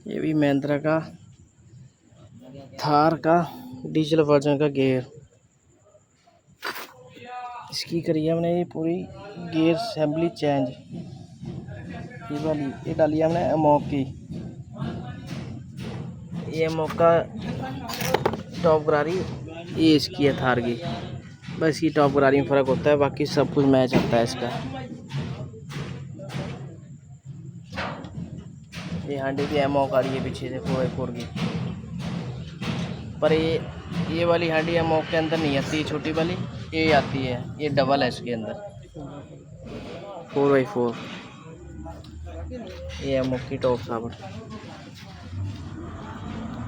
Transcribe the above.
ये भी महिंद्रा का थार का डीजल वर्जन का गियर। इसकी करी है हमने ये पूरी गियर असेंबली चेंज। ये डाली है हमने एमॉक की। ये एमॉक का टॉप गरारी, ये इसकी है थार की। बस इसकी टॉप गरारी में फ़र्क होता है, बाकी सब कुछ मैच आता है इसका। ये हांडी की एमॉक आ रही है पीछे से 4x4 की, पर ये वाली हांडी एमॉक के अंदर नहीं आती, छोटी वाली ये आती है, ये डबल है इसके अंदर 4x4। ये एमॉक की टॉप साबर।